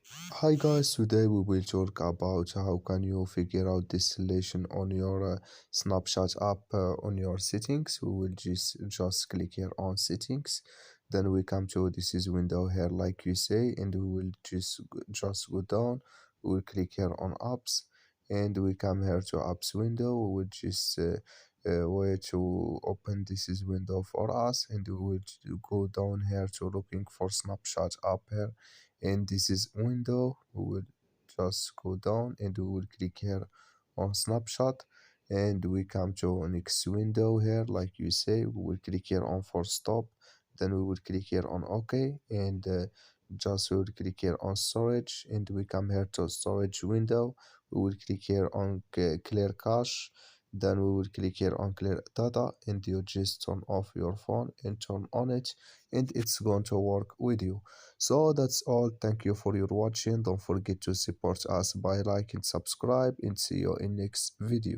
Hi guys, today we will talk about how can you figure out distillation on your Snapchat app on your settings. We will just click here on settings. Then we come to this is window here like you say, and we will just go down. We will click here on apps, and we come here to apps window. We will just wait to open this is window for us, and we will go down here to looking for Snapchat app here, and this is window. We will just go down and we will click here on snapshot, and we come to next window here like you say. We will click here on for stop, then we will click here on ok, and just we will click here on storage, and we come here to storage window. We will click here on clear cache, then we will click here on clear data, and you just turn off your phone and turn on it, and it's going to work with you. So that's all. Thank you for your watching. Don't forget to support us by like and subscribe, and see you in next video.